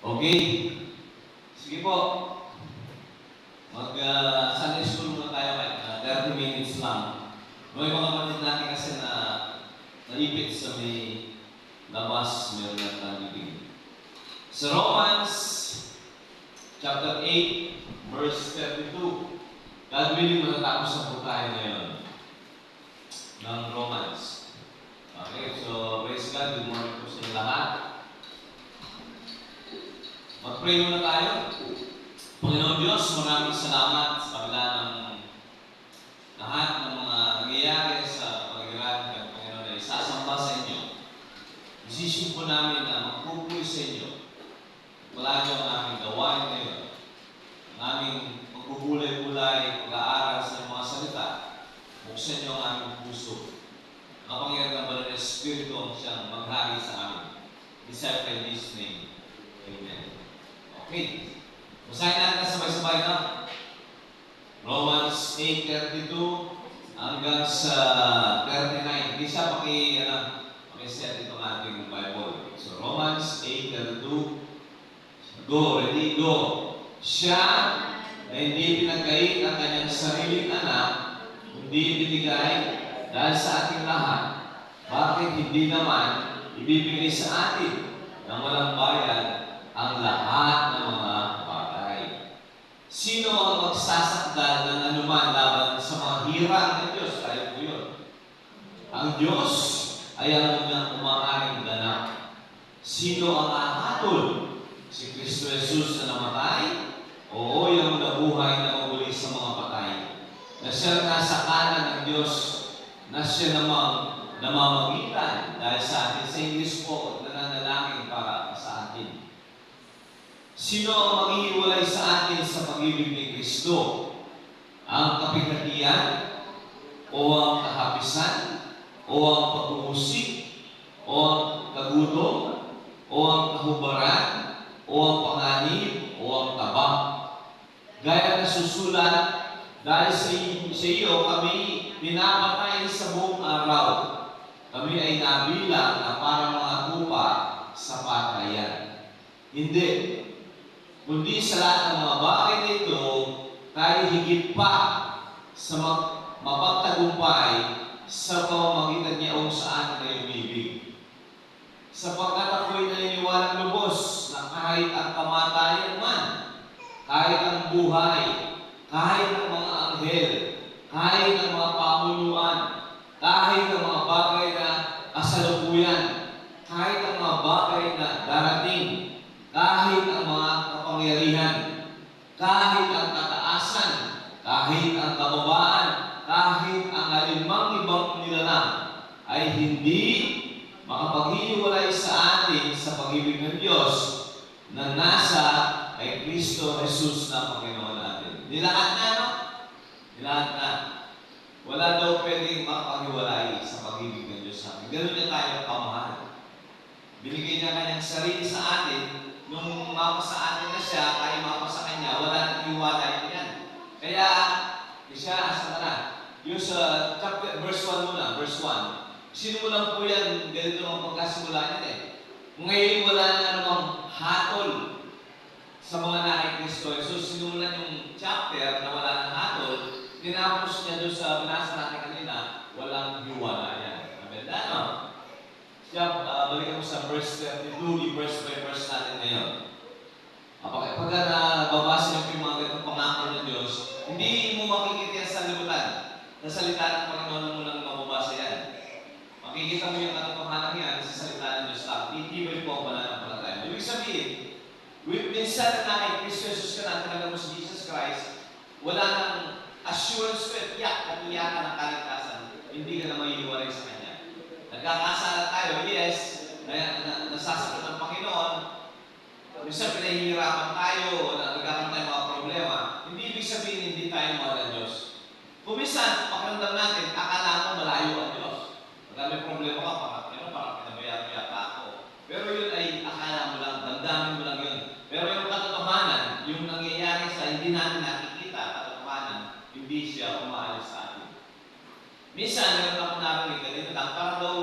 Okay. Sige po. Sunday school muna tayo kahit 30 minutes lang. May mga kapatid natin kasi na naipit sa may labas, meron na tayong sa Romans chapter 8, verse 32. God willing, matatapos na po tayo ngayon ng Romans. Okay, so praise God. Good morning po sa inyo lahat. Mag-pray muna tayo. Panginoon Diyos, maraming salamat sa kabila ng lahat ng mga nangyayari sa pag-iran ng Panginoon ay sasamba sa inyo. Decision po namin na magpupuloy sa inyo. Wala niyo ang aming gawain ngayon. Ang aming magbubulay-bulay, pag-aaral sa mga salita. Buksan niyo ang aming puso. Kapangyarihan ng Banal na Espiritu ang siyang maghari sa amin. Desire in His name. Amen. Okay. Basahin natin sabay-sabay na. Romans 8:32 hanggang sa 39. Hindi siya paki-set itong ating Bible. So, Romans 8:32. Go, ready, go. Siya na hindi pinagkait ang kanyang sariling anak, hindi binigay dahil sa ating lahat. Bakit hindi naman ibibigay sa atin ng walang bayad ang lahat ng mga bagay? Sino ang magsasakdal ng anuman laban sa mga hirang ng Diyos? Tayo po yun. Ang Diyos ay ang umaaring ganap. Sino ang ahatol? Si Kristo Jesus na namatay? Oo, yung nabuhay na muli sa mga patay. Na siya nasa kanan ng Diyos, na siya namang namamagitan dahil sa atin. Sa English po, nananalangin para sa atin. Sino ang maghihiwalay sa atin sa pag-ibig ni Kristo? Ang kapighatian? O ang kahapisan? O ang pag-uusig? O ang kagutom? O ang kahubaran? O ang panganib? O ang taba? Gaya na susulat, dahil sa iyo kami pinapatay sa buong araw. Kami ay nabilang na parang mga tupa sa patayan. Hindi. Kundi sa lahat ng mga bagay na ito, tayo higit pa sa mapagtagumpay sa pamamagitan niya o sa atin na umibig. Sapagkat ako'y naniniwalang lubos na kahit ang kamatayan man, kahit ang buhay, kahit ang mga anghel, kahit ang mga pamunuan, kahit ang mga bagay na kasalukuyan, kahit ang mga bagay na darating, kahit ang mga kapangyarihan, kahit ang kataasan, kahit ang kababaan, kahit ang alinmang ibang nilalang, ay hindi makapaghiwalay sa atin sa pag-ibig ng Diyos na nasa kay Kristo Jesus na Panginoon natin. Nilahat na, no? Nilahat na. Wala daw pwedeng makapaghiwalay sa pag-ibig ng Diyos sa atin. Ganun niya tayo kamahal. Binigay niya kanyang sarili sa atin. Nung mapasa atin na siya, tayo mapasa kanya, wala nang hiwalay yan. Kaya, siya, asa na? Yung sa chapter, verse 1 muna, verse 1. Sinulang po yan, ganito ang pagkasimula niya eh. Ngayon wala na namang hatol sa mga nakay Kristo. So, sinulan yung chapter na wala ng hatol, tinapos niya doon sa binasa natin kanina, walang hiwalayan. Amen? Ano? Siya, balikan mo sa verse 32, verse by verse natin ngayon. Pagka nababasa niyo yung mga ganitong pangako ng Diyos, hindi mo makikita yan sa libutan. Sa salita ng Panginoon mo lang mababasa yan. Makikita mo yung katotohanan yan sa salita ng Diyos lang. Titibay po ang pananampalataya. Ibig sabihin, minsan na kay Kristo Jesus ka na talaga mo si Jesus Christ, wala nang assurance ko at katiyakan ng kaligtasan. Hindi ka na maiiwalay sa Kanya. Nagkakasala tayo, yes, nasasakit ng Panginoon. Minsan pinahihirapan tayo, nagkakaroon tayo mga problema. Hindi ibig sabihin hindi tayo mahal ng Diyos. Kung minsan, pakiramdam natin, akala mo malayo ang Diyos. Pag may problema ka, parang pinabayaan mo yata ako. Pero yun ay akala mo lang, damdamin mo lang yun. Pero yung katotohanan, yung nangyayari sa hindi natin nakikita, katotohanan, hindi siya umaalis sa atin. Minsan, meron ako narinig ganito lang, parang daw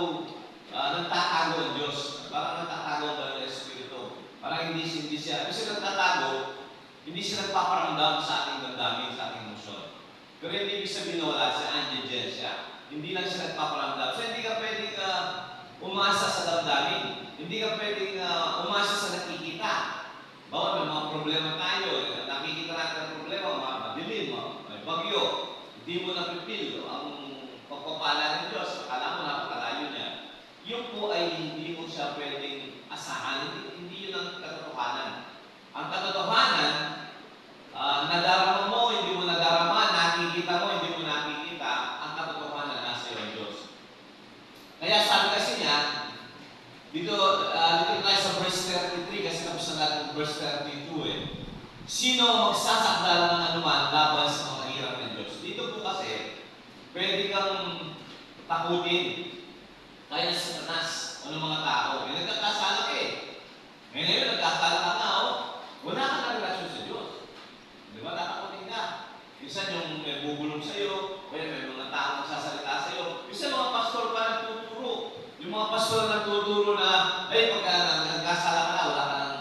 nagtatago ang Diyos. Parang nagtatago ang Espiritu. Parang hindi siya, kasi nagtatago, hindi siya nagpaparamdam sa ating damdamin, sa ating emosyon. Pero hindi ibig sabihin na wala siya, andyan siya. Hindi lang siya nagpaparamdam. So hindi ka pwedeng umasa sa damdamin. Hindi ka pwedeng umasa sa nakikita. Bawal, may mga problema tayo. Nakikita natin ang problema, madilim, may bagyo. Hindi mo napipil ang pagpapala ng Diyos. Akala mo napakalayo niya. Yun po ay hindi mo siya pwedeng asahan. Hindi yun ang katotohanan. Ang katotohanan, nadarama mo, hindi mo nadarama, nakikita mo, hindi mo nakikita, ang katotohanan nasa iyo ang Diyos. Kaya sabi kasi niya, dito tayo sa verse 33, kasi tapos na natin verse 32 eh. Sino magsasakdal ng anuman laban sa mga hirap ng Diyos? Dito po kasi, pwede kang takutin. Kaya sa Satanas, ano mga tao, nagkakasala ka eh. Ngayon, nagkakasala ka na, wala ka na relasyon sa Diyos. Di ba? Tatakutin ka. Minsan yung may bubulong sa'yo, may mga tao magsasalita sa'yo. Minsan mga pastor pa nagtuturo. Yung mga pastor nagtuturo na, pagka nagkasala ka na, wala ka nang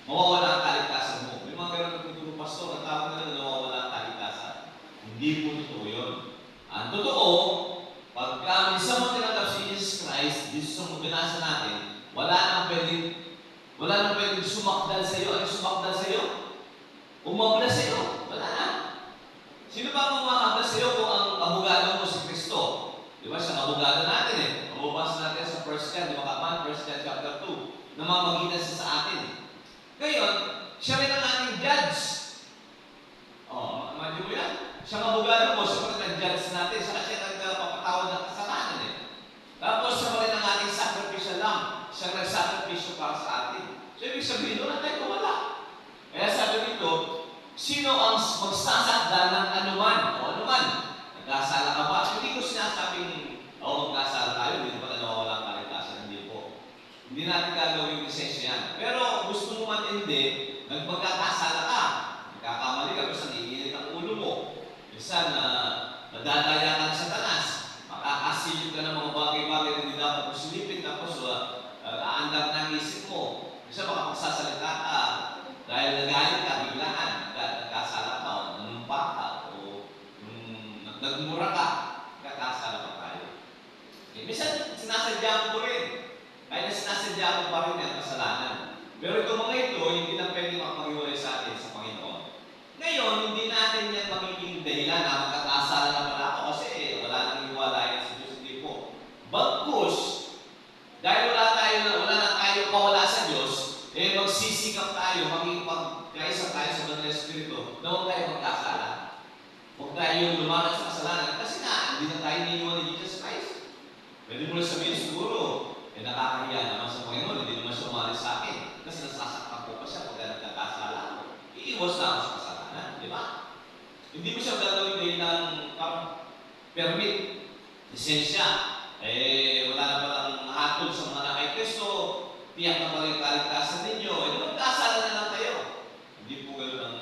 mawawala ang kaligtasan mo. Yung mga ganun nagtuturo pastor, ang tawag na nawawala ang kaligtasan. Hindi po totoo yun. Ang totoo, pagka minsan mo tinanggap si Jesus Christ, Jesus ang binasa natin, wala nang pwedeng sumakdal sa iyo. Ano sumakdal sa iyo? Umabla sa iyo. Wala na. Sino ba ang umakabla sa iyo kung ang abogado mo si Kristo? Di ba? Siyang abogado natin eh. Mababasa natin sa 1 John, di ba kapan? 1 John chapter 2. Namamagitan siya sa atin. Ngayon, siya rin ang ating judge. Imagine mo yan? Siyang abogado mo, siya pa rin ang judge natin. Siya nagpapatawad ng kasalanan eh. Tapos siya pa rin ang ating sacrificial lamb. Siya nagsakripisyo para sa atin. So, ibig sabihin, doon na tayo wala. Kaya sabi dito, sino ang magsasakdal ng anuman? O anuman? Nagkasala ka ba? Hindi ko sinasabing, magkasala tayo, hindi pa nawawala ang kaligtasan. Hindi po. Hindi natin gagawin lisensya yan. Pero gusto mo man hindi, magkakasala ka. Nagkakamali ka, basta naiinit ang ulo mo. Minsan, nadadaya ka ng Satanas. Makakasilip ka ng mga bagay-bagay na hindi dapat mo silipin. Tapos, aandar na ang isip mo. Minsan, makapagsasalita ka. Dahil nagalit ka, biglaan, nagkasala ka, o nanumpa ka, o nagmura ka, nagkasala pa tayo. Minsan, sinasadya mo rin. Kaya sinasadya mo pa rin ang kasalanan. Pero itong mga ito, hindi na pwede makapag-iwalay sa atin sa Panginoon. Ngayon, hindi natin yan magiging dahilan na magkakasala na pala ako kasi wala nang iwalayan sa Diyos. Hindi po. Bagkus, dahil wala na tayo kawala sa Diyos, magsisikap tayo, magkikaisa tayo sa Banal na Espiritu na huwag tayo magkasala. Huwag tayo lumakas sa kasalanan kasi hindi na tayo niniwan ni Jesus Christ. Pwede mo na sabihin siguro, nakakahiya naman sa Panginoon, hindi naman siya umalis sa akin kasi nasasaktan ko pa siya pagka nagkakasala ako. Iiwas na ako sa kasalanan, di ba? Hindi mo siya gagawin dahil ng permit, lisensya. Wala na palang hatol sa mga na kay Kristo, tiyak na pala yung kaligtasan ninyo, magkasala na lang kayo. Hindi po gano'n ang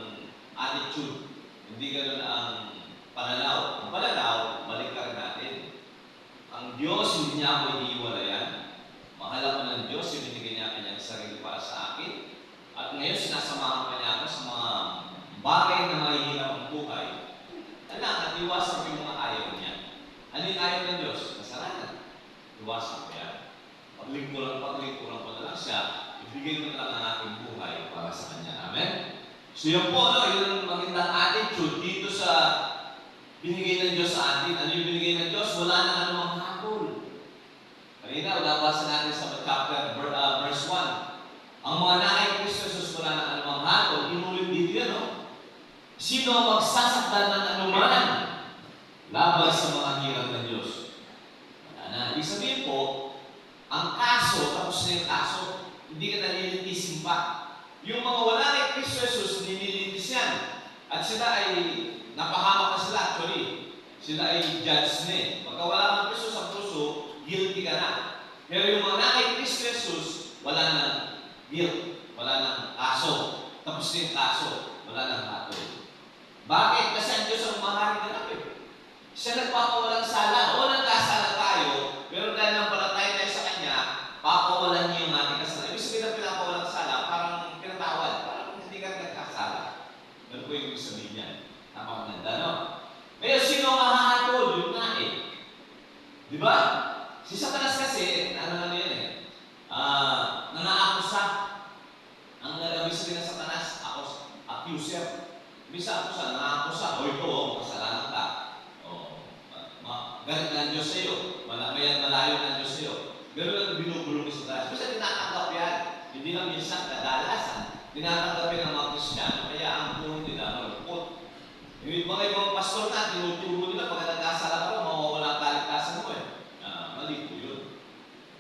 attitude. Hindi gano'n ang pananaw. Ang pananaw, balik ka rin natin. Ang Diyos, hindi niya ako iniiwalayan. Mahal ako ng Diyos, ibinigay niya kanyang sarili para sa akin. At ngayon, sinasamahan ka niya ako sa mga bagay na mahihirap ang buhay. At iwasan ko yung mga ayaw niya. Ano yung ayaw ng Diyos? Kasalanan. Iwasan ko yan. Paglingkuran ko na lang siya, ibigay ko na lang ang aking buhay para sa Kanya. Amen? So yun po, yun ang magandang attitude dito sa binigay ng Diyos sa atin. Ano yung binigay ng Diyos? Wala nang anumang hatol. Kanina, nabasa natin sa chapter, verse 1. Ang mga nakay Kristo Jesus wala nang anumang hatol. Inulit dito yan, no? Sino magsasakdal ng anuman laban sa mga hirap ng Diyos? Wala na. Ibig sabihin po, ang kaso, tapos na yung kaso, hindi ka nalilitisin pa. Yung mga wala kay Kristo Jesus, nililitis yan. At sila ay, napahamak na sila actually. Sila ay judge na eh. Pagka wala kang Kristo sa puso, guilty ka na. Pero yung mga kay Kristo Jesus, wala nang guilt. Wala nang kaso. Tapos na yung kaso, wala nang hatol. Bakit? Kasi ang Diyos ang maharing ganap eh. Siya nagpapawalang sala. O nagkasala tayo, pero dahil nang palatay tayo sa Kanya, papawalan niya yung ating kasalanan. Ibig sabihin na pinapawalang sala, parang Si Satanas kasi, ano yan eh, nangaakusa. Ang nalabis rin ng Satanas, accuser. Bisa akusa, nangaakusa, o ito, kasalanan ka. Galit na ang Diyos sa'yo. Malayo na ang Diyos sa'yo. Ganun ang binubulong ni Satanas. Kasi tinatanggap yan. Hindi lang minsan kadalasan. Tinatanggapin ng mga Kristiyano. Kaya ang buhay nila malungkot. Yung mga ibang pastor na, tinuturo nila pagka nagkasala ka, mawawala ang kaligtasan mo eh. Mali po yun.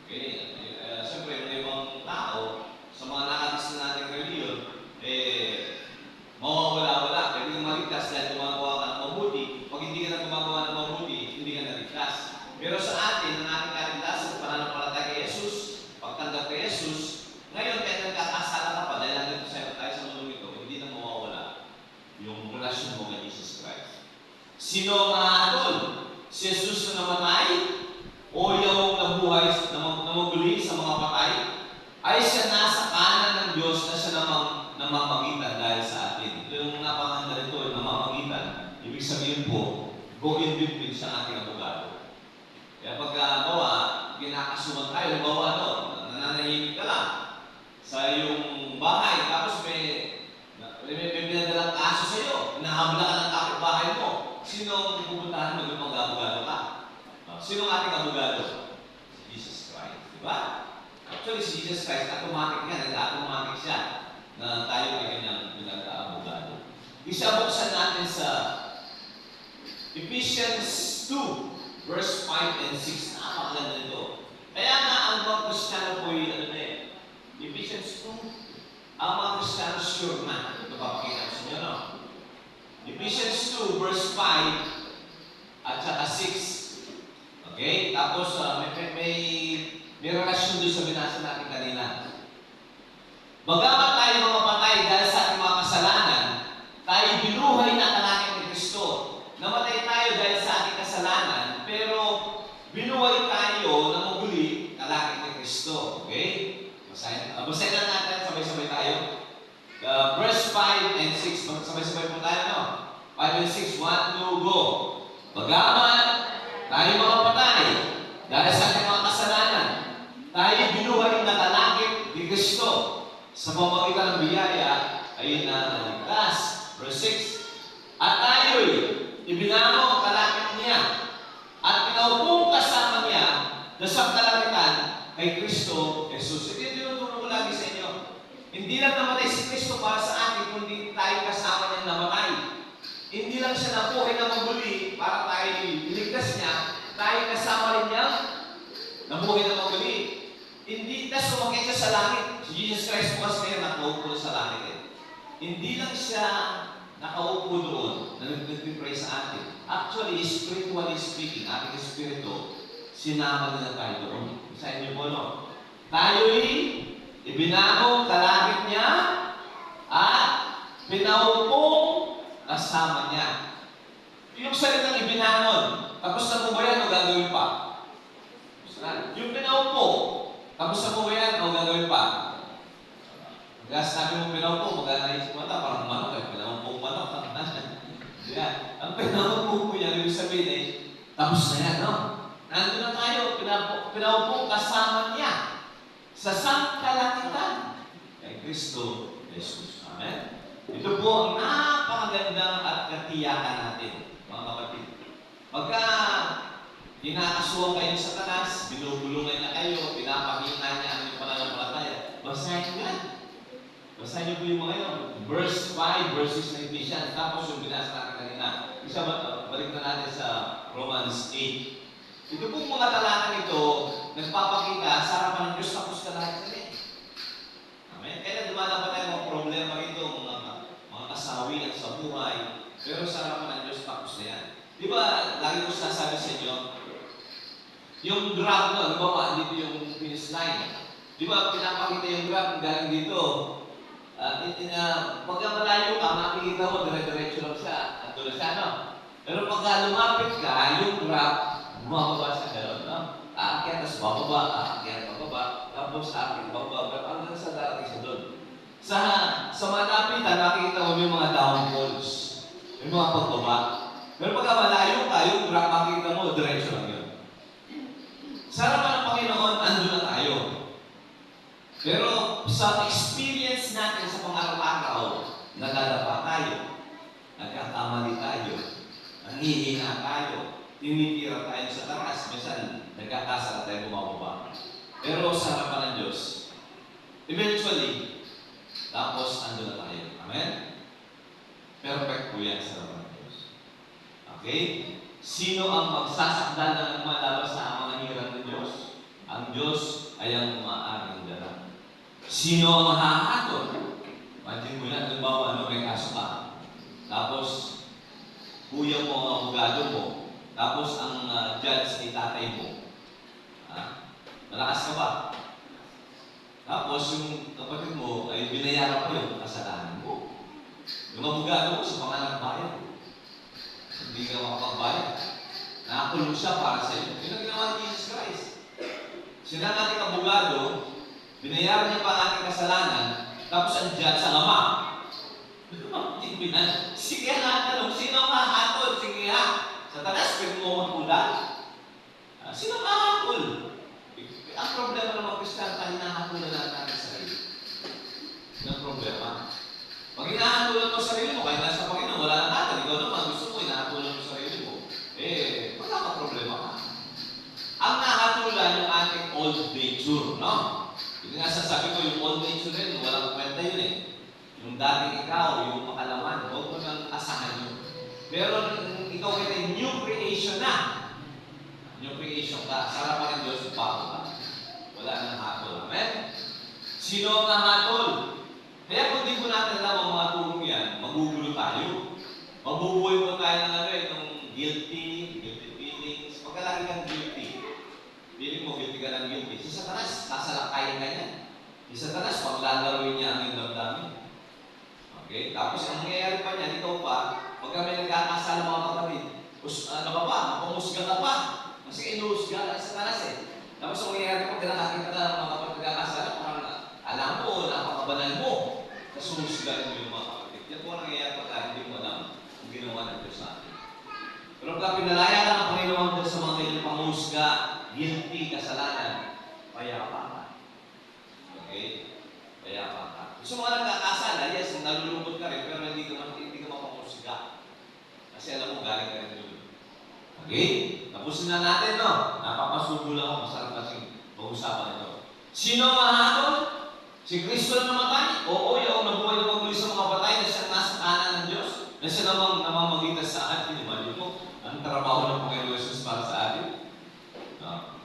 Okay? Siyempre, may ibang tao, sa mga nakatis na nating reliyon, mawawala-wala. Pwede kang maligtas dahil gumagawa ka ng mabuti. Pag hindi ka na gumagawa ng mabuti, hindi ka naligtas. Pero sa atin, ang ating kaligtasan, pananampalataya kay Jesus, pagtanggap kay Jesus, ngayon, kahit nagkakasala ka pa, dahil nandito tayo sa mundo ito, hindi na mawawala yung relasyon mo kay Jesus Christ. Sino ang mahatol? Si Jesus na namatay? O yung nabuhay, namaguli sa mga patay? Ay siya nasa kanan ng Diyos na siya namang namamagitan dahil sa atin. Ito yung napakanda nito, yung namamagitan. Ibig sabihin po, go in between sa ating abogado. Kaya pagka kinakasuhan tayo, nananahimik ka lang sa iyong bahay, tapos may pinadalang kaso sa iyo, nahabla ka ng kapitbahay mo. Sino ang pupuntahan mo yung mag-abogado ka? Sino ang ating abogado? Si Jesus Christ. Diba? Actually, si Jesus Christ, automatic yan. Nag-automatic siya na tayo ay kanyang pinag-abogado. Isa buksan natin sa Ephesians 2, verse 5 and 6. Napakaganda nito. Kaya nga, ang mga Kristiyano po ay, Ephesians 2, ang mga Kristiyano sure na. Ito papakita sa inyo, no? Ephesians 2, verse 5 at saka 6. Okay? Tapos, may relasyon doon sa binasa natin kanina. Bagamat tayo mga patay dahil sa ating mga kasalanan, tayo binuhay na kalangit ni Kristo. Namatay tayo dahil sa ating kasalanan, pero binuhay tayo na muli kalangit ni Kristo. Okay? Basahin lang natin, sabay-sabay tayo. Verse 5 and 6. Sabay-sabay po tayo, no? 5 and 6. 1, 2, go. Bagamat tayo mga patay dahil sa ating mga kasalanan, tayo binuhay na kalangit ni Kristo. Sa pamamagitan ng biyaya ay naligtas. Verse 6. At tayo'y ibinamo ang kalangit niya at pinaupong kasama niya na sa kalangitan kay Kristo Jesus. Ito yung tinuturo ko lagi sa inyo. Hindi lang namatay si Kristo para sa atin, kundi tayo kasama niyang namatay. Hindi lang siya nabuhay na maguli para tayo iligtas niya, tayo kasama rin niya nabuhay na maguli. Hindi na sumakit siya sa langit. Si Jesus Christ po kasi nakaupo sa langit eh. Hindi lang siya nakaupo doon na nag-pray sa atin. Actually, spiritually speaking, ating espiritu, sinama nila tayo doon. Sa inyo po, no? Tayo'y ibinamo kalangit niya at pinaupong kasama niya. Yung salitang ibinangon, tapos na po ba yan o gagawin pa? Yung pinaupo, tapos na po ba yan o gagawin pa? Kaya sabi mo pinaupo, magkanaisip mo ata, parang manok eh, pinaupong manok. Yeah. Ang pinaupo po yan, ibig sabihin eh, tapos na yan, no? Nandun na tayo, pinaupo kasama niya sa sangkalangitan kay Kristo Jesus. Amen? Ito po ang napakagandang at katiyakan natin, mga kapatid. Pagka kinakasuhan kayo sa Satanas, binubulungan na kayo, pinapakita niya ang inyong pananampalataya, basahin niyo yan. Basahin niyo po yung mga yun. Verse 5, verse 6 ng Ephesians, tapos yung binasa natin kanina. Isa balik na natin sa Romans 8. Ito pong mga talatang ito, nagpapakita sa harapan ng Diyos tapos ka lahat kami. Amen? Kaya dumadapat tayo mga problema rito, mga kasawian sa buhay, pero sa harapan ng Diyos tapos na yan. Di ba, lagi ko sinasabi sa inyo, yung graph no, ba, dito yung finish line. Di ba, pinapakita yung graph galing dito. Pagka malayo ka, makikita mo, dire-diretso lang siya. At doon na siya, no? Pero pagka lumapit ka, yung graph, bumababa siya gano'n, no? Aakyat, tapos bababa, aakyat, bababa, tapos aakyat, bababa, pero hanggang sa darating siya doon. Sa matapitan, makikita mo yung mga downfalls, yung mga pagbaba. Pero pagka malayo ka, yung graph, makikita mo, diretso lang yun. Sa harapan Pero sa experience natin sa pang-araw-araw, nadadapa tayo, nagkakamali tayo, nanghihina tayo, tinitira tayo sa taas, minsan nagkakasala tayo bumababa. Pero sa harapan ng Diyos, eventually, tapos ando na tayo. Amen? Perfect po yan sa harapan ng Diyos. Okay? Sino ang magsasakdal na lumalabas sa mga hirang ng Diyos? Ang Diyos ay ang maaaring dala. Sino ang mahahatol? Imagine mo yan, halimbawa, may kaso ka. Tapos, kuya mo ang abogado mo. Tapos, ang judge ay tatay mo. Malakas ka ba? Tapos, yung kapatid mo ay binayaran pa yung kasalanan mo. Yung abogado mo sa pangalang bayan. Hindi ka makapagbayad. Nakakulong siya para sa iyo. Yun ang ginawa ni Jesus Christ. Sila nating abogado, binayaran niya pa ang ating kasalanan, tapos ang judge sa ama. Sige nga, tanong, sino ang mahatol? Sige nga. Sa talas, pwede mo magkulan. Sino ang mahatol? Ang problema ng mga Kristiyano, tayo nahatulan natin sa sarili. Yun ang problema. Pag hinahatulan mo sa sarili mo, kahit nasa Panginoon, wala na natin. Ikaw naman, gusto mo, hinahatulan mo sa sarili mo. Wala ka problema ka. Ang nahatulan yung ating old nature, no? Yung nga sasabi ko, yung old nature rin, walang kwenta yun eh. Yung dating ikaw, yung makalaman, huwag mo nang asahan yun. Pero ikaw ay new creation na. New creation ka. Sarapan ng Diyos, bago ka. Wala nang hatol. Amen? Sino ang nahatol? Kaya kung di ko natin alam ang mga tulong yan, magugulo tayo. Mabubuhay mo tayo ng itong guilty feelings. Pagkalaki kang guilty, feeling mo guilty ka ng guilty. Si Satanas, sasalakayin ka niya. Si Satanas, paglalaroin niya ang iyong damdamin. Okay? Tapos ang nangyayari pa niya, ikaw pa, pag kami nagkakasala mga kapatid, ano ka pa, mapamusga ka pa. Kasi inuusga ka sa Satanas eh. Tapos ang nangyayari pag nakakita ka ng mga kapatid nagkakasala, parang alam mo, napakabanal mo. Kasusga mo yung mga kapatid. Yan po ang nangyayari pag hindi mo alam ang ginawa ng Diyos sa atin. Pero pag pinalaya ka ng Panginoon Diyos sa mga kanyang pamusga, guilty, kasalanan, payapa ka. Okay? Payapa ka. Gusto mo ka nagkakasala, yes, nalulungkot ka rin, pero hindi ka mapamusga. Kasi alam mo, galing ka rin doon. Okay? Tapusin na natin, no? Napapasubo lang ako, masarap kasing pag-usapan ito. Sino ang mahatol? Si Kristo na namatay? Oo, yung nabuhay na magmuli sa mga patay na siya nasa kanan ng Diyos, na siya namang namamagitan sa atin. Imagine mo, ang trabaho ng Panginoon Jesus para sa atin. No?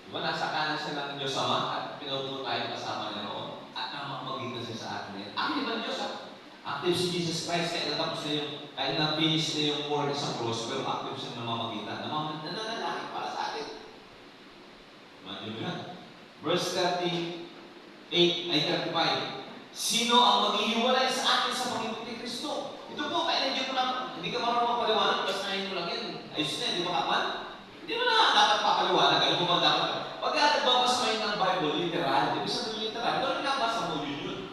Diba, nasa kanan siya ng Diyos Ama at pinaupo tayo kasama niya noon at namamagitan siya sa atin ngayon. Active ang Diyos, ha? Active si Jesus Christ, kaya natapos na yung, kahit na-finish na yung work sa cross, pero active siya namamagitan. Nananalangin para sa atin. Imagine mo yan. Verse 38 ay 35. Sino ang maghihiwalay sa atin sa Panginoon ni Kristo? Ito po, kaya hindi ko na, hindi ka marunong magpaliwanag, basahin mo lang yan. Ayos na, hindi mo kapan? Hindi mo na dapat papaliwanag. Ano mo ba dapat? Pag nagbabasa kayo ng Bible, literal, ibig sabihin literal, doon nabasa mo yun.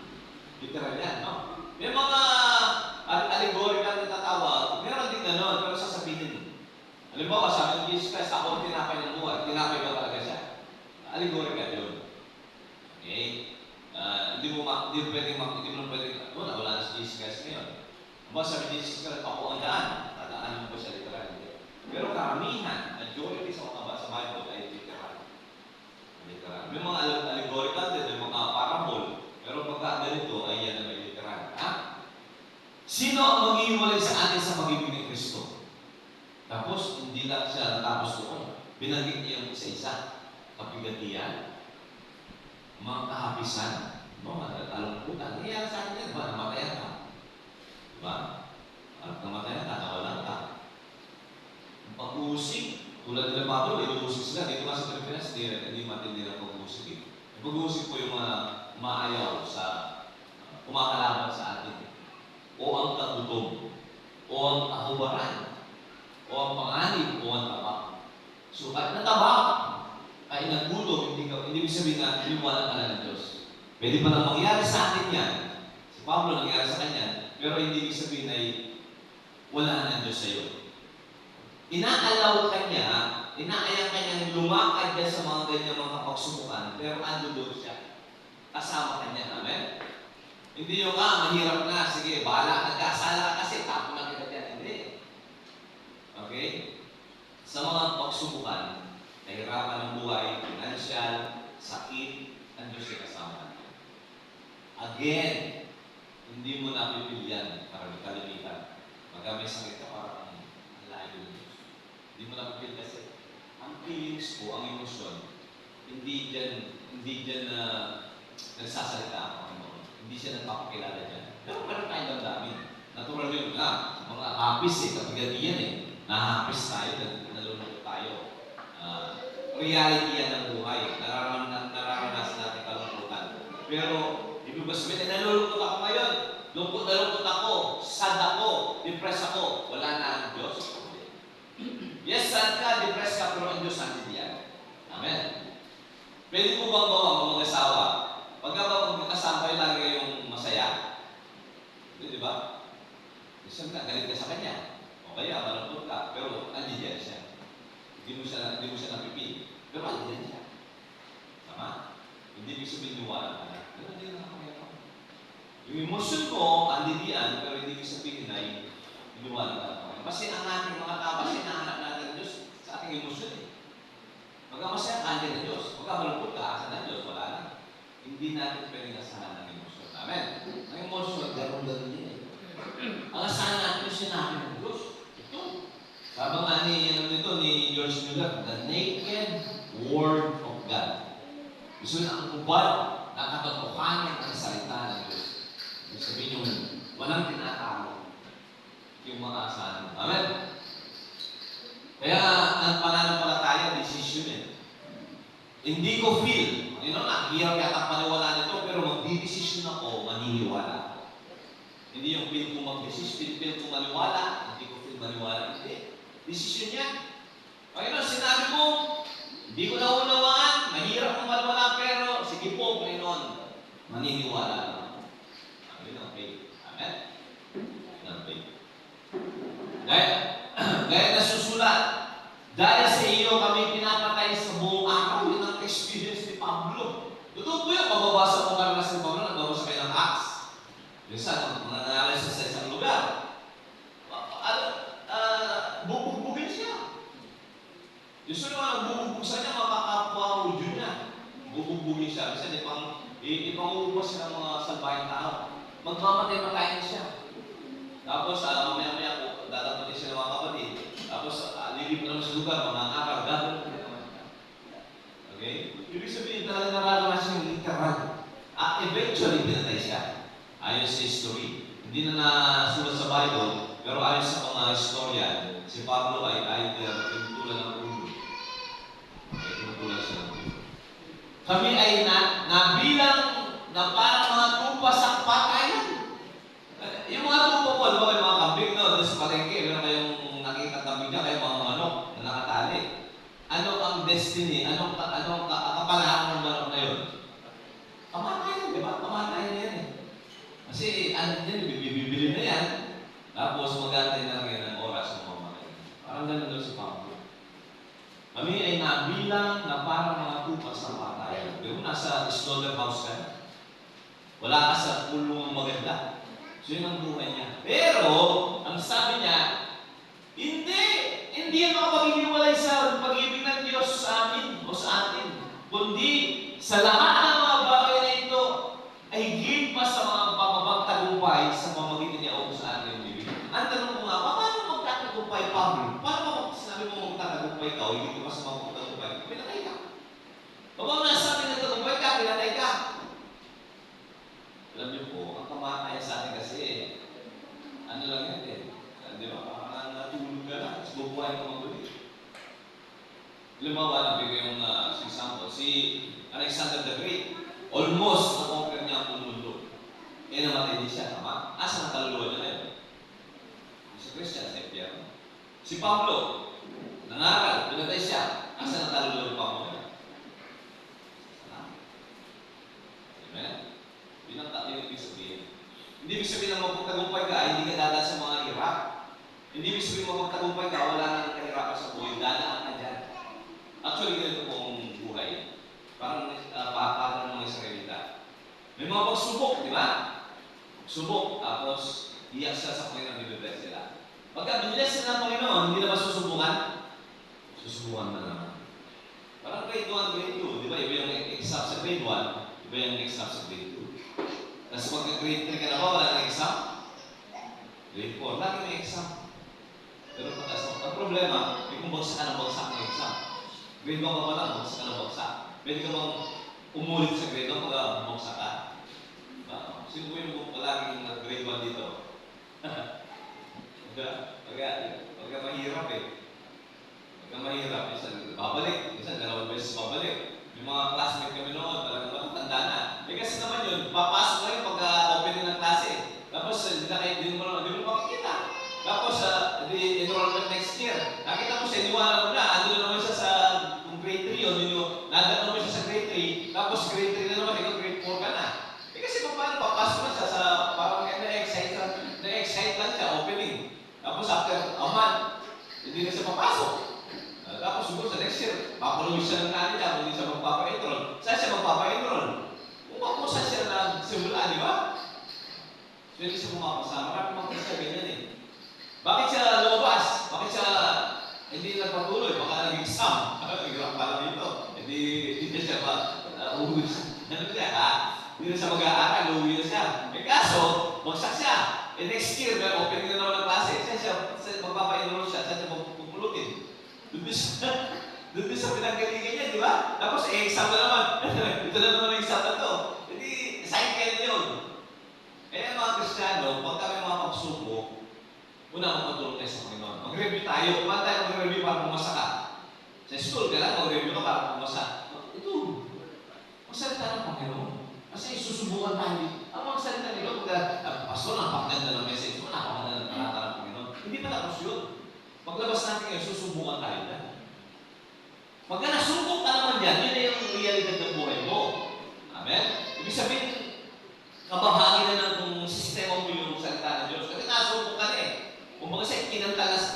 Literal yan, no? May mga allegorical na tatawag, meron din gano'n, pero sasabihin. Halimbawa, sabi ng Jesus Christ, ako ang tinapay ng buhay. Tinapay ba talaga siya? Allegorical yun. Okay? Hindi mo pwedeng, wala na si Jesus Christ ngayon. Diba sabi ni Jesus Christ, ako ang daan. Tadaanan mo ba siya literal? Pero karamihan, majority sa mga sa Bible ay literal. May mga allegorical din, may mga parable. Pero pagka ganito, ay yan na may literal. Ha? Sino ang maghihiwalay sa atin sa pag-ibig ni Kristo? Tapos, hindi lang siya natapos doon. Binanggit niya yung isa-isa. Kapigatian, mga kahapisan, mga talungkutan. Nangyayari sa akin yan, diba? Namatayan ka. Diba? At namatayan ka, nawalan ka. Ang pag-uusig, tulad nila Pablo, inuusig sila. Dito nga sa Pilipinas, hindi matindi na pag-uusig. Yung pag-uusig po yung mga maayaw sa kumakalaban sa atin. O ang kagutom, o ang kahubaran, o ang panganib, o ang tabak. So, kahit natabak, ay nagutom, hindi sabihin na iniwanan ka na ng Diyos. Pwede pa lang mangyari sa atin yan. Si Pablo nangyari sa kanya, pero hindi sabihin ay wala na ng Diyos sa iyo. Inaalaw ka niya, inaayang ka niyang lumakad ka sa mga ganyan mga pagsumukan, pero ando doon siya. Hindi yung, mahirap na, sige, bahala, nagkasala ka kasi, tapo lang kita dyan. Hindi. Okay? Sa mga pagsubukan, nahirapan ng buhay, financial, sakit, ang Diyos ay kasama natin. Again, hindi mo napipilian para kalimitan. Pagka may sakit ka, parang ang layo ng Diyos. Hindi mo napipil kasi ang feelings ko, ang emosyon, hindi dyan na nagsasalita ang Panginoon. Hindi siya nagpapakilala dyan. Pero meron tayong damdamin. Natural yun na. Mga hapis kapag yan nahapis tayo, nalulungkot tayo. Reality yan ng buhay. Nararanasan natin kalungkutan. Pero, ibig ba sabihin, nalulungkot ako ngayon. Lungkot ako, sad ako, depressed ako. Wala na ang Diyos. Yes, sad ka, depressed ka, pero ang Diyos nandiyan. Amen. Pwede mo bang bawa ang mga asawa? Pagka ba magkasama kayo, lagi kayong masaya? Di ba? Isang ka, galit ka sa kanya. O kaya, malungkot ka, pero nandiyan siya. Hindi mo siya napipili. Pero nandiyan siya. Tama? Hindi ibig sabihin niwala ka na. Pero hindi na ako ngayon. Yung emosyon mo, andiyan, pero hindi ibig sabihin ay niwala ka na. Kasi ang ating mga tao, kasi nahanap natin ng Diyos sa ating emosyon eh. Pagka masaya, andiyan ng Diyos. Pagka malungkot ka, asan ng Diyos, wala na. Hindi natin pwedeng asahan ng emosyon. Amen? Ang emosyon, gano'n din eh. Ang asahan natin yung sinabi ng Diyos. Ito. Sabi nga ni George Mueller, the naked Word of God. Gusto na ang ubad na katotohanan ng salita ng Diyos. Ibig sabihin yung walang tinatalo yung mga asahan. Amen? Kaya ang pananampalataya, decision eh. Hindi ko feel. Ang hirap yata paniwala nito, pero magdidesisyon ako, maniniwala ako. Hindi yung feel ko mag-desisyon, feel ko maniwala, hindi ko feel maniwala. Hindi. Decision yan. Panginoon, sinabi mo, hindi ko naunawaan, mahirap kong maniwala, pero sige po, Panginoon, maniniwala ako. Yun ang faith. Amen? Yun ang faith. Gaya nasusulat, dahil sa iyo kami pinapatay sa buong araw. Yun ang experience ni Pablo. Totoo po yun, mababasa mo karanasan ni Pablo, nagbabasa kayo ng Acts. Minsan, mga nangyari sa isang lugar. Bubugbugin siya. Gusto naman, bubugbug sa niya, makakapwa-audio niya. Bubugbugin siya. Minsan, ipangubos siya ng mga salbayang tao. Magmamatay-matayin siya. Tapos, mamaya-maya po, dadapatin siya ng mga kapatid. Tapos, lilip naman sa lugar, mga akar, gagawin na naman siya. Okay? Ibig sabihin, talagang nararanasan yung literal. At eventually, pinatay siya. Ayon sa history. Hindi na nasulat sa Bible, pero ayon sa mga historian, si Pablo ay either pinutulan ng ulo. Okay, pinutulan siya ng ulo. Kami ay nabilang na parang mga tupa sa patayan. Yung mga tupa po, diba, yung mga kambing, no? Doon sa palengke, meron kayong nakita kambing niya, kayong mga manok na nakatali. Ano ang destiny? Anong kapalaran ng manok na yun? Kamatayan, di ba? Kamatayan na yan eh. Kasi, bibili na yan. Tapos, magantay na lang yan ng oras ng mamatay. Parang ganun doon si Pablo. Kami ay nabilang na parang mga tupa sa patayan. Pero nasa slaughterhouse ka na. Wala ka sa pulong maganda. So, yun ang buhay niya. Pero, ang sabi niya, hindi yan makapaghihiwalay sa pag-ibig ng Diyos sa amin o sa atin. Kundi, sa lahat ng mga bagay na ito, ay higit pa sa mga pagpapagtagumpay sa pamagitan niya o sa ating bibig. Ang tanong ko nga, paano magtatagumpay, Pablo? Paano sinabi mo magtatagumpay ka o higit pa sa mga pagtagumpay? Pinatay ka. Kapag nasabi na tagumpay ka, pinatay ka. Alam niyo po, ang kamatay sa atin kasi, ano lang yan eh. Di ba? Parang natulog ka na, tapos bubuhay ka magulit. Lumawa na bigay yung example. Si Alexander the Great, almost na-conquer niya ang mundo. Eh, namatay din siya, tama? Asa ang kaluluwa niya ngayon? Si Christian, sa Pierre. Si Pablo, nangaral, pinatay siya. Asa ang kaluluwa ni Pablo ngayon? Amen? Yun ang ibig sabihin. Hindi ibig sabihin na magpagtagumpay ka, hindi ka dadaan sa mga hirap. Hindi ibig sabihin magpagtagumpay ka, wala nang kahirapan sa buhay, dadaan ka dyan. Actually, ganito po ang buhay. Parang ng mga Israelita. May mga pagsubok, di ba? subok, tapos iyak siya sa Panginoon, i-bless sila. Pagka biniless sila ng Panginoon, hindi na ba susubukan? Susubukan na naman. Parang grade 1, grade 2, di ba? Iba yung exam sa grade 1, iba yung exam sa grade 2. Tapos pagka grade 3 ka na ba, wala na exam? Grade 4, lagi may exam. Pero pagkas, ang problema, may kung bagsak ka ng bagsak ng exam. Grade 1 ka pa lang, bagsak ka ng bagsak. Pwede ka bang umulit sa grade 1 pag bagsak ka? Sino po yung palaging grade 1 dito? Pagka mahirap eh. Pagka mahirap, minsan babalik. Minsan dalawang beses babalik. Yung mga classmate kami noon, talagang matatanda na. Eh kasi naman yun, papasok na yun pagka-opening ng klase. Tapos hindi mo makikita. Tapos the enrollment next year. Nakita mo siya, iniwala mo na. Ando na naman siya sa kung grade 3 yun. Nandun naman siya sa grade 3. Tapos grade 3 na naman, ikaw grade 4 ka na. Eh kasi paano, papasok na siya sa parang na-excite lang siya, opening. Tapos after a month, hindi na siya papasok. Tapos siguro sa next year, papaluwi siya ng nanay niya, hindi siya magpapa-enroll. Saan siya magpapa-enroll? Kung saan siya nagsimula, di ba? So hindi siya pumapasa. Marami mga kasi ganyan eh. Bakit siya lumabas? Bakit siya hindi nagpatuloy? Baka nag-exam. Nag-exam pala dito. Hindi siya uuwi. Ano siya ha? Hindi na siya mag-aaral, uuwi na siya. Eh kaso, bagsak siya. Eh next year, may opening na naman ng klase. Siya magpapa-enroll siya. Saan siya magpupulutin? Doon sa pinanggalingan niya, di ba? Tapos exam na naman. Ito na naman ang exam na to. Hindi, cycle yun. Eh mga Kristiyano, pag kami mga pagsubok, una magpatulong tayo sa Panginoon. Mag-review tayo. Kung tayo mag-review para pumasa ka? Sa school ka lang, mag-review ka para pumasa. Ito, magsalita ng Panginoon. Kasi susubukan tayo. Ang mga salita nila, pastor, napakaganda ng message mo, napakaganda ng talata ng Panginoon. Hindi pa tapos yun. Paglabas natin ngayon, susubukan tayo na. Pagka nasubok ka naman yan, yun na yung realidad ng buhay mo. Amen? Ibig sabihin, kabahagi na ng sistema mo yung salita ng Diyos. Kasi nasubok ka na eh. Kung baga siya, ikinintalas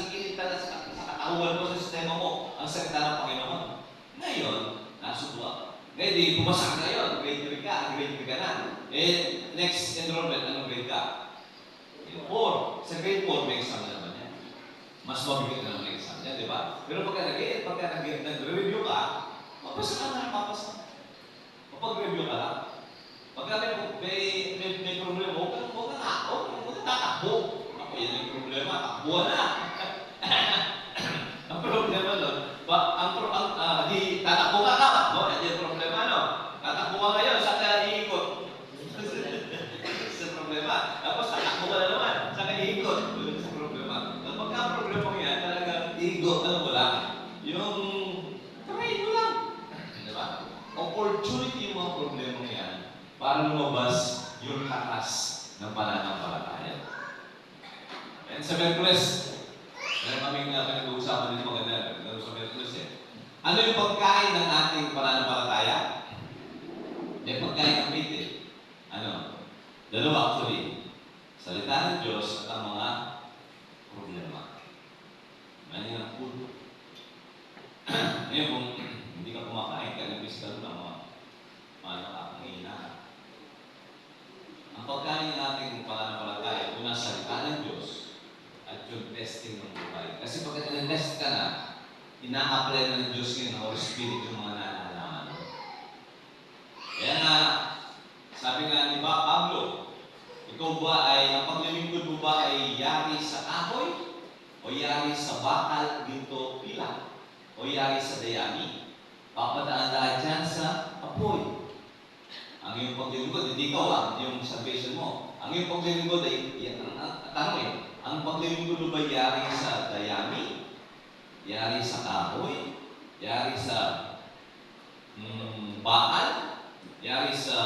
sa katauhan mo sa sistema mo ang salita ng Panginoon. Ngayon, nasubukan. Ngayon, di pumasak na yun. Grade 3 ka na. Eh, next enrollment, anong grade ka? Grade 4. Sa grade 4, may exam na naman yan. Mas mabigat na ng exam niya, di ba? Pero pagka nag-review ka, mapasa ka na, mapasa. Kapag-review ka lang, pagka may problema, huwag ka tatakbo. Ako, yan yung problema, takbuhan na. Ang problema nun, di tatakbo ka ka, no? Yan yung problema, no? Tatakbo ka ngayon, saan ka iikot? Sa problema. Tapos tatakbo ka na naman, saan ka iikot? Sa problema. Pagka ang problema mo yan, talagang iikot, alam mo lang, yung try mo lang. Diba? Opportunity yung mga problema mo yan para lumabas yung katas ng pananampalataya. And sa Merkules, meron kaming pinag-uusapan din maganda sa Merkules eh. Ano yung pagkain ng ating pananampalataya? Yung pagkain ng faith eh. Ano? Dalawa actually. Salita ng Diyos at ang mga problema. Ano yung food? Ngayon kung hindi ka kumakain, kaya physical na paano ka pangihina. Ang pagkain ng ating pananampalataya, una salita ng Diyos at yung testing ng buhay. Kasi pag test ka na, ina-apply na ng Diyos ngayon ng Holy Spirit yung mga nalalaman mo. Kaya nga, sabi nga ni Pablo, ikaw ba ang paglilingkod mo ba ay yari sa kahoy? O yari sa bakal, ginto, pila? O yari sa dayami? Papadaan-daan dyan sa apoy. Ang iyong paglilingkod, hindi ikaw yung salvation mo. Ang iyong paglilingkod ay, tanong eh, ang paglilingkod mo ba yari sa dayami? Yari sa kahoy? Yari sa bakal? Yari sa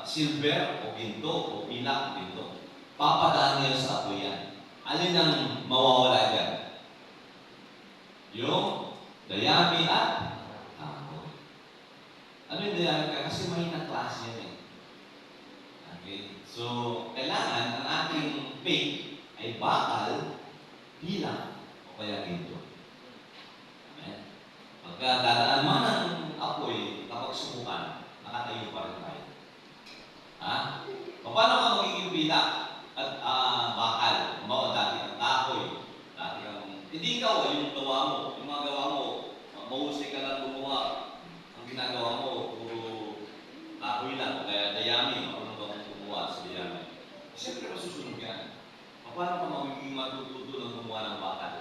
silver o ginto o pilak ginto? Papadaan niyo sa apoy yan. Alin ang mawawala dyan? Yung dayami at kahoy. Ano yung dayami ka? Kasi mahina klase yan eh. Okay? So, kailangan ang ating faith ay bakal, pilak, o kaya ginto. Amen? Pagka dadaan man ang apoy, kapag subukan, nakatayo pa rin tayo. Ha? O paano ka magiging pilak? Siyempre masusunog yan. Paano ka magiging matututo ng gumawa ng bakal?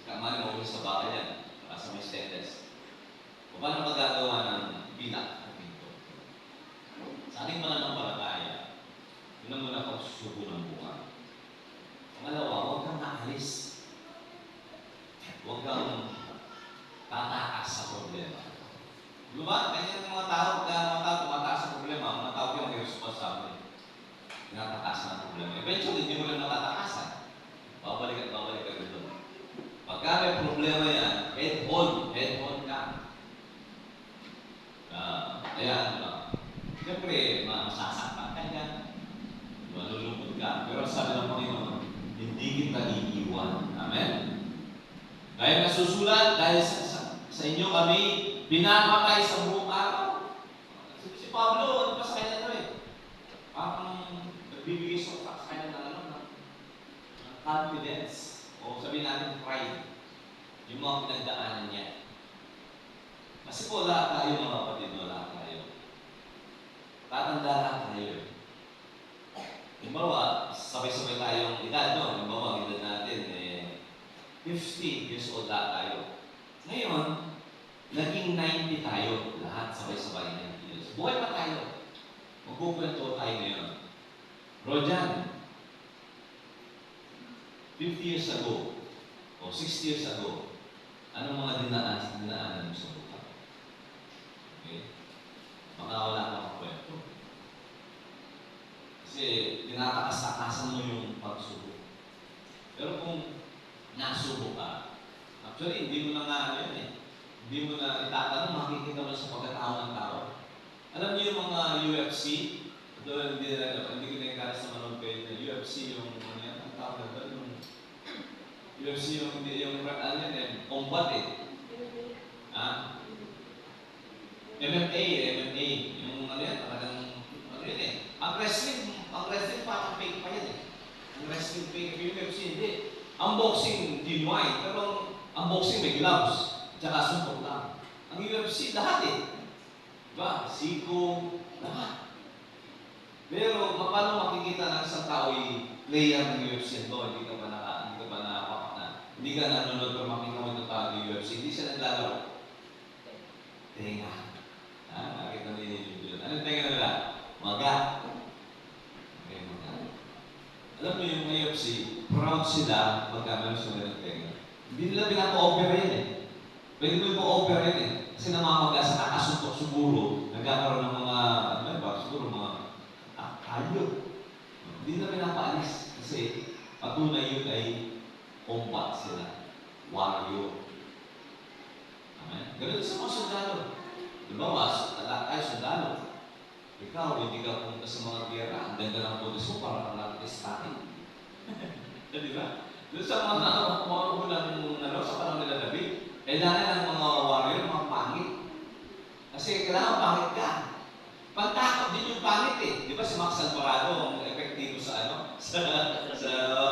Kamali mo sa bakal yan, para sa may stainless. Paano magagawa ng bilang at pinto? Sa ating pananampalataya, yun ang muna pagsusubo ng buwan. Pangalawa, huwag kang aalis. Huwag kang tataas sa problema. Diba? Kanya ng mga tao, tumataas sa problema, mga tao yung may responsible. Tinatakas ng problema. Eventually, hindi mo lang natatakasan. Babalik at babalik ka dito. Pagka may problema yan, head on ka. Ayan, siyempre, masasaktan ka yan. Malulungkot ka. Pero sabi ng Panginoon, hindi kita iiwan. Amen? Dahil nasusulat, dahil sa inyo kami, pinapatay sa buong araw. Si Pablo, ano pa sa kanya parang nagbibigay sa kanya ng confidence. O sabihin natin, pride. Yung mga pinagdaanan niya. Kasi po, lahat tayo mga kapatid, lahat tayo. Tatanda lahat tayo. Halimbawa, sabay-sabay tayong edad, no? Halimbawa, ang edad natin, 50 years old lahat tayo. Ngayon, naging 90 tayo, lahat sabay-sabay 90 years. Buhay pa tayo. Magkukwento tayo ngayon. Rojan, 50 years ago, o 60 years ago, anong mga dinaanan mo sa buhay? Okay? Baka wala kang kwento. Kasi tinatakas-takasan mo yung pagsubok. Pero kung nasubo ka, actually, hindi mo na nga ano yun Hindi mo na itatanong, makikita mo sa pagkatao ng tao. Alam niyo yung mga UFC? Doon, hindi ko na-encourage na manood kayo na UFC yung ano yan, ang tawag na doon, yung UFC yung ano yan, combat ha? MMA, yung ano yan, talagang, ano yun Ang wrestling parang fake pa yan Ang wrestling fake, yung UFC hindi. Ang boxing, genuine, pero ang boxing may gloves, tsaka suntok lang. Ang UFC, lahat Diba? Siko, lahat. Pero, paano makikita ng isang tao player ng UFC ito? Hindi ka nanonood pero makikita mo itong tao ng UFC. Hindi siya naglalaro. Tenga. Nakita nila yun. Anong tenga nila? Maga. Okay, maga. Alam mo yung UFC, proud sila pagka meron sila ng tenga. Hindi nila pinapa-opera yun Pwede mo yung pa-opera yun Kasi namamaga sa nakasuntok siguro, nagkakaroon ng mga, siguro mga tayo. Hindi na pinapaalis kasi patunay yun ay combat sila. Warrior. Amen? Ganun sa mga sundalo. Diba, lahat tayo sundalo. Ikaw, hindi ka pumunta sa mga gera, ang ganda ng polis mo para kang lahat estatin. Diba? Doon sa mga unang sa panahon nila David, kailangan ng mga warrior, mga pangit. Kasi kailangan pangit ka. Pagtakot din yung pangit Di ba si Max Alvarado ang epektibo sa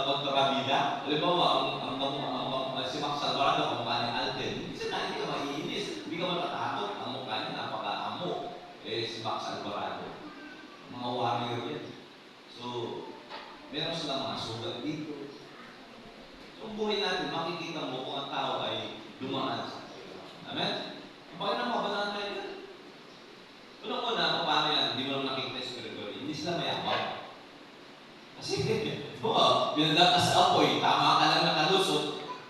kontrabida? Alam mo, si Max Alvarado ang mukha ni Alden. Hindi ka maiinis. Hindi ka matatakot. Ang mukha niya napaka-amo. Si Max Alvarado. Mga warrior yan. So, meron silang mga sugat dito. So, ang buhay natin, makikita mo kung ang tao ay dumaan sa Amen? Bakit ang mabalaan tayo yan? Unang-una, paano yan? Hindi mo naman nakikita yung spiritually. Hindi sila mayabang. Kasi, binandag ka sa apoy, tama ka lang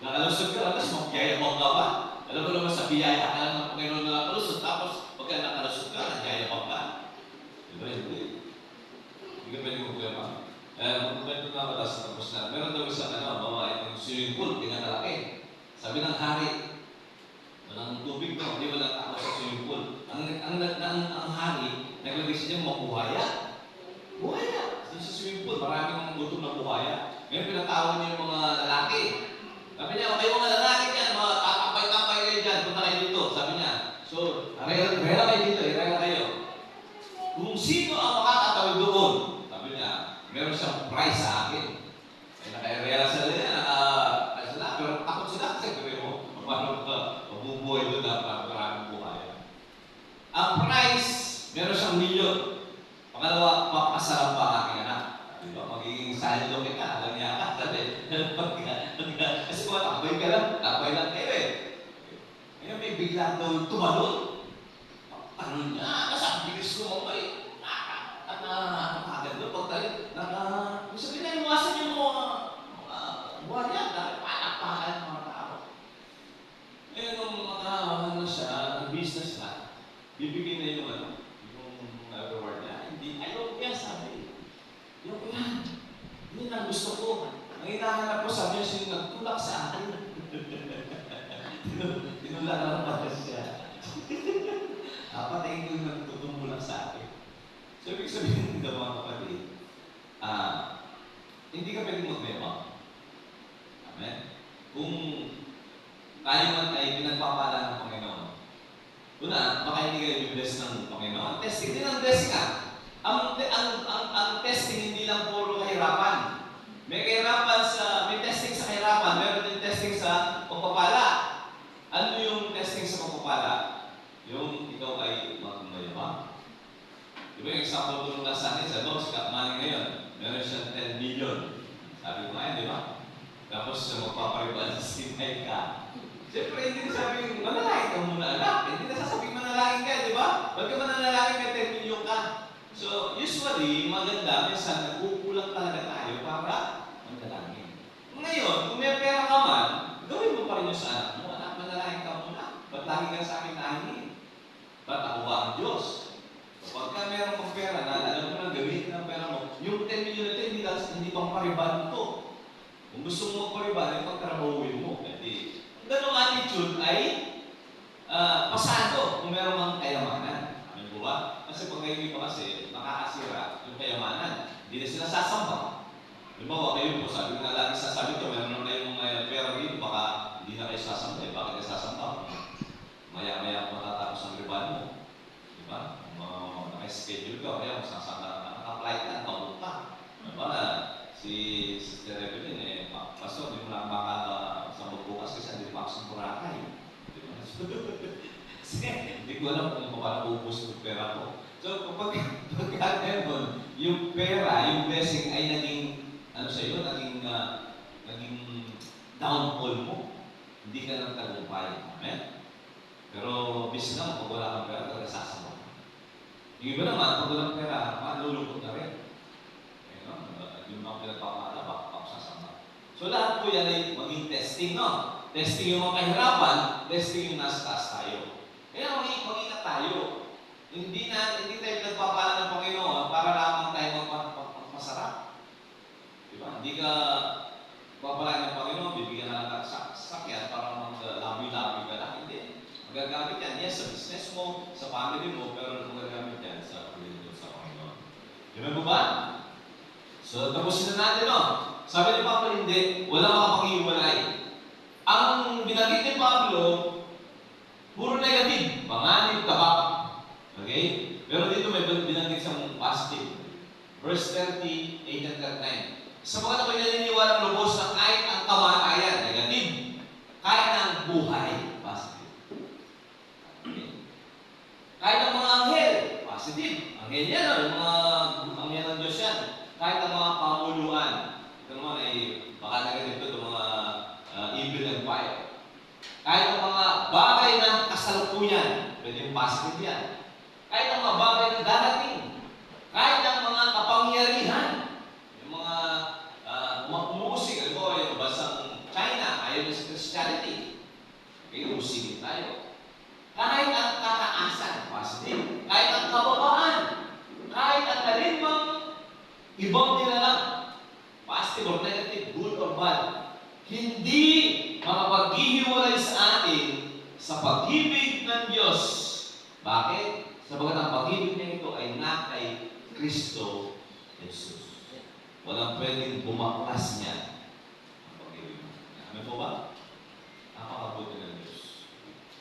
nakalusot ka lang, tapos magyayabang ka pa. Alam mo naman sa biyaya ka lang ng Panginoon na nakalusot, tapos pagka nakalusot ka, nagyayabang ka. Diba? Hindi. Hindi ka pwede problema. Magkwento na ba tapos tapos na. Meron daw isang babae ng swimming pool, tingnan na laki. Sabi ng hari, walang tubig no, hindi walang tao sa swimming pool. Ang hari, naglagay siya ng mga buhaya. Buhaya! Sa swimming pool, maraming gutom na buhaya. Ngayon pinatawag niya yung mga lalaki. Sabi niya, kayo mga lalaki dyan, mga tatapay-tapay kayo dyan, punta kayo dito. Sabi niya, so, rela kayo dito, rela kayo. Kung sino ang makakatawid doon, sabi niya, meron siyang prize sa akin. Naka-rela sila niya, pero takot sila kasi mabubuhay doon na maraming buhay. Ang price, meron siyang milyon. Pangalawa, papasarap pa ang aking anak. Di ba? Magiging saldo kita, ganyan ka. Sabi, kasi kung takboy lang kayo eh. Ngayon may bigla daw tumalon. Ano niya? Nasa bilis ko mo eh. Agad doon. Pagtalit, sabi na iwasan yung mga buwan niya. Dahil palakpakan ng mga tao. Ngayon, nung makahawahan na siya, nag-business na, bibigyan na yung reward niya. Hindi, ayaw niya, sabi. Ayaw ko yan. Yun ang gusto ko. Ang hinahanap ko, sabi niya, sino nagtulak sa akin. Tinulak lang pala siya. Patayin ko yung nagtutumulak sa akin. So, ibig sabihin nito mga kapatid, hindi ka pwedeng magbebang. Amen? Kung tayo man ay pinagpapala ng Panginoon, una, baka hindi kayo i-bless ng Panginoon. Testing din ang blessing ang testing hindi lang puro kahirapan. May kahirapan may testing sa kahirapan, meron din testing sa pagpapala. Ano yung testing sa pagpapala? Yung ikaw ay magmayabang. Di ba yung example ko nung last Sunday, sabi ko, si Kapmani ngayon, meron siyang 10 million. Sabi ko ngayon, di ba? Tapos magpaparibaan sa sinay ka. Siyempre, hindi na sabi, manalangin ka muna anak. Hindi na sasabing manalangin ka, di ba? Pagka manalangin ka, 10 million ka. So, usually, maganda, minsan nagkukulang talaga tayo para manalangin. Ngayon, kung may pera ka man, gawin mo pa rin yung sa anak mo. Anak, manalangin ka muna. Ba't lagi ka sa akin nahin? Ba't ako ba ang Diyos? Pagka meron kang pera na alam mo na gawin ng pera mo, yung 10 million na 10, hindi pang pariban ito. Kung gusto mo magpariban, yung pagtrabahuin mo. Kasi, ang ganong attitude ay pasado kung meron kang kayamanan. Amin po ba? Kasi pag ngayon pa kasi, nakakasira yung kayamanan. Hindi na sila sasamba. Halimbawa, kayo po, sabi ko na lagi sasabi ko, meron na kayong pera dito, baka hindi na kayo sasamba. Bakit kayo sasamba? Maya-maya matatapos ang riban mo. Diba? Naka-schedule ka, kaya naka-flight ka, pabuk ka. Diba? Si Sister Evelyn, Pastor, di mo na makakasambag bukas kasi hindi pa ako sa Boracay. Diba? Hindi ko alam kung paano ubus yung pera ko. So, kapag meron, yung pera, yung blessing ay naging, naging downfall mo. Hindi ka nang tagumpay. Amen? Pero, bis na, pag wala kang pera, talaga sasama. Yung iba naman, pag walang pera, malulungkot na rin. Yung mga pinagpapala, baka ako sasama. So, lahat po yan ay maging testing, no? Testing yung mga kahirapan, testing yung nasa taas tayo. Kaya mag-iingat tayo. Hindi tayo pinagpapala ng Panginoon para lamang tayo magpasarap. Diba? Hindi ka papalain ng Panginoon, bibigyan ka lang sa sakyan para mag-labi-labi ka lang. Hindi. Magagamit yan, yes, sa business mo, sa family mo, pero magagamit yan sa Panginoon, sa Panginoon. Diba mo ba? So, tapusin na natin, no? Sabi ni Pablo, hindi, wala makapag-iwalay. Ang binanggit ni Pablo, puro negative, panganib, tabak. Okay? Pero dito may binanggit siyang positive. Verse 30, 8 and 39. Sapagkat ako'y naniniwalang lubos na kahit ang kamatayan, negative, kahit ang buhay, positive. Okay? Kahit ang mga anghel, positive. Anghel yan, yung mga anghel ng Diyos yan. Kahit ang mga panguluan, ito naman ay baka negative ito, mga evil and fire. Kahit ang mga bagay ng kasalukuyan, pwede yung positive yan. Kahit ang mga bagay na darating, kahit ang mga kapangyarihan, yung mga umusig, alam mo, yung basang China, ayaw na sa Christianity. Okay, umusigin tayo. Kahit ang kataasan, positive. Kahit ang kababaan, kahit ang kalimang ibang nilalang, positive or negative, good or bad, hindi makapaghihiwalay sa atin sa pag-ibig ng Diyos. Bakit? Sabagat ang pag-ibig niya ito ay na kay Kristo Jesus. Walang pwedeng bumaklas niya ang pag-ibig niya. Amen po ba? Napakabuti ng Diyos.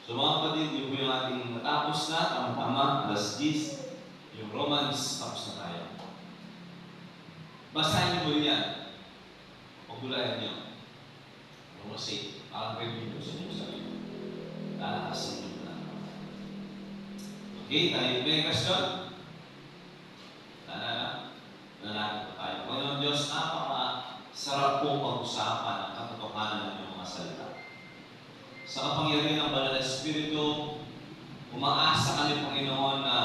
So mga kapatid, yun po yung ating natapos na, tama-tama, alas 10, yung Romans, tapos na tayo. Basahin niyo mo rin yan. Pagulayan niyo. Romans 8, parang review sa inyo sarili. Lalakasin niyo na. Okay, tayo may question? Nananagot tayo. Panginoon kapangyarihan ng Banal na Espiritu, umaasa kami, Panginoon, na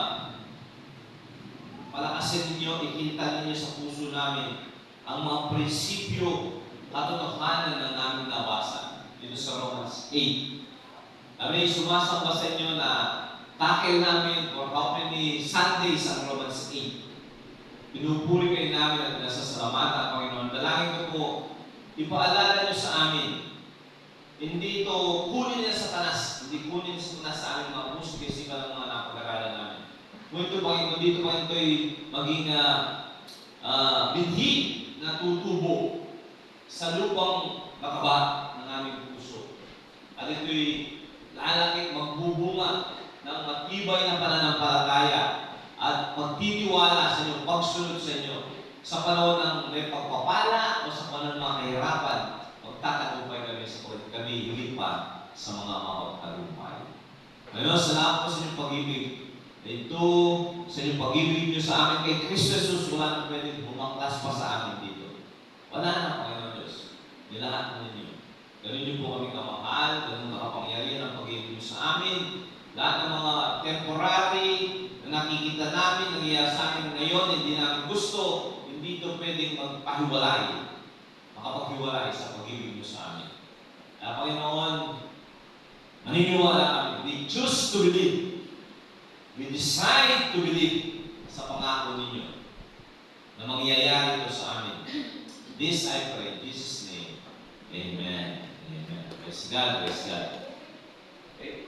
palakasin ninyo, ikintan ninyo sa puso namin ang mga prinsipyo, katotohanan na namin nabasa dito sa Romans 8. Kami sumasamba sa inyo na tackle namin for how many Sundays ang Romans 8. Pinupuri kayo namin at nasasalamatan, Panginoon. Dalangin ko po, ipaalala nyo sa amin. Hindi ito kunin niya sa tanas, hindi kunin sa tanas sa aming mga puso kasi ng mga napag-aralan namin. Ngunit Panginoon, dito pa ito'y maging binhi na tutubo sa lupang makaba ng aming puso. At ito'y lalaki magbubunga ng matibay na pananampalataya at pagtitiwala sa inyo, pagsunod sa inyo sa panahon ng may pagpapala o sa panahon ng mga kahirapan, magtatagumpay kami sa kami higit pa sa mga mapagtagumpay. Ngayon, salamat po sa inyong pag-ibig. Ito, sa inyong pag-ibig niyo sa amin kay Kristo Jesus, wala na pwedeng bumaklas pa sa amin dito. Wala na, Panginoon Diyos. Nilahat na ninyo. Ganun niyo po kami kamahal, ganun nakapangyarihan ang pag-ibig niyo sa amin. Lahat ng mga temporary na nakikita namin, nangyayari sa amin ngayon, hindi namin gusto, hindi ito pwedeng magpahiwalay. Makapaghiwalay sa pag-ibig niyo sa amin. Kaya Panginoon, maniniwala kami. We choose to believe. We decide to believe sa pangako ninyo na mangyayari ito sa amin. This I pray in Jesus' name. Amen. Amen. Praise God. Praise God. Okay.